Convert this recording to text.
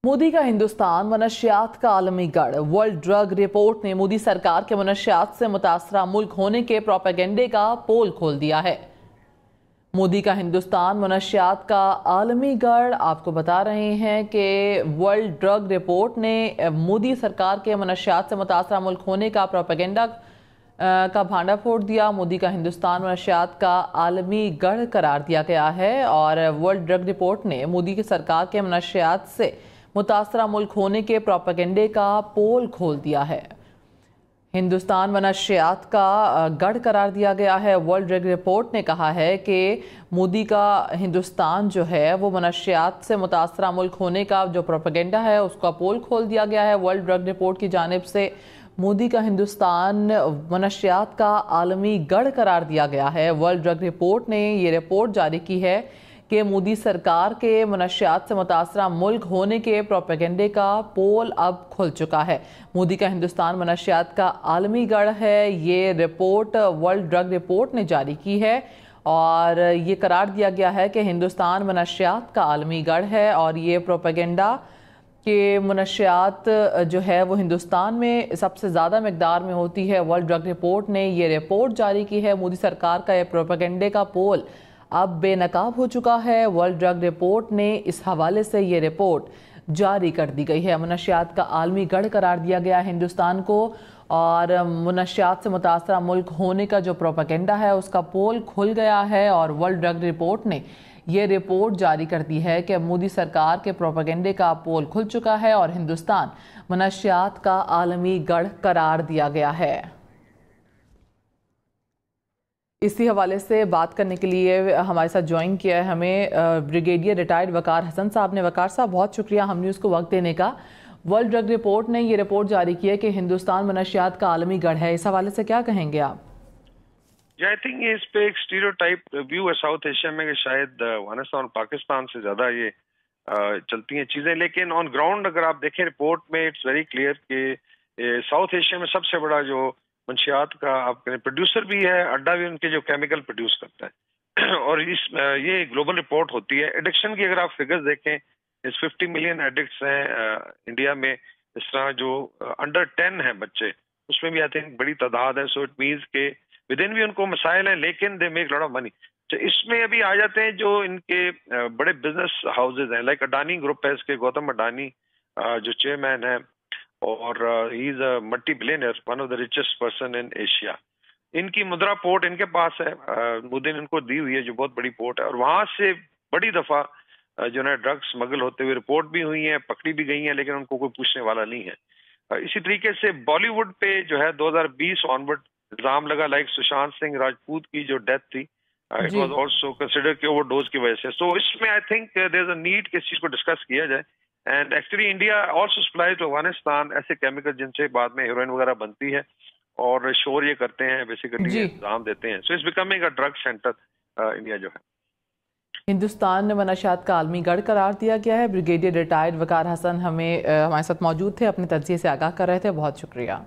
मोदी का हिंदुस्तान मनशियात का आलमी गढ़। वर्ल्ड ड्रग रिपोर्ट ने मोदी सरकार के मनशियात से मुतासरा मुल्क होने के प्रोपेगेंडे का पोल खोल दिया है। मोदी का हिंदुस्तान मनशियात का आलमी गढ़ आपको बता रहे हैं कि वर्ल्ड ड्रग रिपोर्ट ने मोदी सरकार के मनशियात से मुतासरा मुल्क होने का प्रोपेगेंडा का भांडा फोड़ दिया। मोदी का हिंदुस्तान मनशियात का आलमी गढ़ करार दिया गया है और वर्ल्ड ड्रग रिपोर्ट ने मोदी की सरकार के मनशियात से मुतासरा मुल्क होने के प्रोपेगेंडे का पोल खोल दिया है। हिंदुस्तान मनशियात का गढ़ करार दिया गया है। वर्ल्ड ड्रग रिपोर्ट ने कहा है कि मोदी का हिंदुस्तान जो है वो मनशियात से मुतासरा मुल्क होने का जो प्रोपेगेंडा है उसका पोल खोल दिया गया है। वर्ल्ड ड्रग रिपोर्ट की जानिब से मोदी का हिंदुस्तान मनशियात का आलमी गढ़ करार दिया गया है। वर्ल्ड ड्रग रिपोर्ट ने ये रिपोर्ट जारी की है कि मोदी सरकार के मनशियात से मुतासरा मुल्क होने के प्रोपेगेंडे का पोल अब खुल चुका है। मोदी का हिंदुस्तान मनशियात का आलमी गढ़ है, ये रिपोर्ट वर्ल्ड ड्रग रिपोर्ट ने जारी की है और ये करार दिया गया है कि हिंदुस्तान मनशियात का आलमी गढ़ है और ये प्रोपेगेंडा कि मनशियात जो है वो हिंदुस्तान में सबसे ज़्यादा मकदार में होती है। वर्ल्ड ड्रग रिपोर्ट ने ये रिपोर्ट जारी की है। मोदी सरकार का ये प्रोपेगेंडे का पोल अब बेनकाब हो चुका है। वर्ल्ड ड्रग रिपोर्ट ने इस हवाले से ये रिपोर्ट जारी कर दी गई है। मनशियात का आलमी गढ़ करार दिया गया हिंदुस्तान को और मनशियात से मुतासरा मुल्क होने का जो प्रोपेगेंडा है उसका पोल खुल गया है और वर्ल्ड ड्रग रिपोर्ट ने ये रिपोर्ट जारी कर दी है कि मोदी सरकार के प्रोपेगेंडे का पोल खुल चुका है और हिंदुस्तान मनशियात का आलमी गढ़ करार दिया गया है। इसी हवाले से बात करने के लिए हमारे साथ ज्वाइन किया है हमें ब्रिगेडियर रिटायर्ड वकार हसन साहब ने। वकार साहब बहुत शुक्रिया हम न्यूज़ को वक्त देने का। वर्ल्ड ड्रग रिपोर्ट ने ये रिपोर्ट जारी की है कि हिंदुस्तान मनशियात का आलमी गढ़ है, इस हवाले से क्या कहेंगे आप? आई थिंक इस पे एक स्टीरियोटाइप व्यू है साउथ एशिया में कि शायद अफगानिस्तान और पाकिस्तान से ज्यादा ये चलती हैं चीजें, लेकिन ऑन ग्राउंड अगर आप देखें रिपोर्ट में इट्स वेरी क्लियर कि साउथ एशिया में सबसे बड़ा जो मंशियात का आप प्रोड्यूसर भी है, अड्डा भी उनके जो केमिकल प्रोड्यूस करता है और ये ग्लोबल रिपोर्ट होती है। एडिक्शन की अगर आप फिगर्स देखें इस 50 मिलियन एडिक्ट्स हैं इंडिया में, इस तरह जो अंडर 10 है बच्चे उसमें भी आई थिंक बड़ी तादाद है। सो इट मीन्स के विद इन भी उनको मसाइल हैं लेकिन they make lot of money. तो इसमें अभी आ जाते हैं जो इनके बड़े बिजनेस हाउसेज हैं, लाइक अडानी ग्रुप है, इसके गौतम अडानी जो चेयरमैन है और he is a multi billionaire, one of the richest person in Asia. इनकी मुद्रा पोर्ट इनके पास है, मोदी ने इनको दी हुई है जो बहुत बड़ी पोर्ट है और वहां से बड़ी दफा जो है ड्रग्स स्मगल होते हुए रिपोर्ट भी हुई है, पकड़ी भी गई हैं, लेकिन उनको कोई पूछने वाला नहीं है। इसी तरीके से बॉलीवुड पे जो है 2020 ऑनवर्ड इल्जाम लगा, लाइक सुशांत सिंह राजपूत की जो डेथ थी, इट वाज आल्सो कंसिडर कि ओवरडोज की वजह से। सो इसमें I think there is a need कि इस चीज को डिस्कस किया जाए and actually India also supply to Afghanistan ऐसे केमिकल जिनसे बाद में हेरोइन वगैरह बनती है और शोर ये करते हैं, बेसिकली इल्जाम देते हैं। So it's becoming a drug centre India जो है। हिंदुस्तान ने मनशियात का आलमी गढ़ करार दिया गया है। ब्रिगेडियर रिटायर्ड वकार हसन हमारे साथ मौजूद थे, अपने तज्जिए से आगाह कर रहे थे। बहुत शुक्रिया।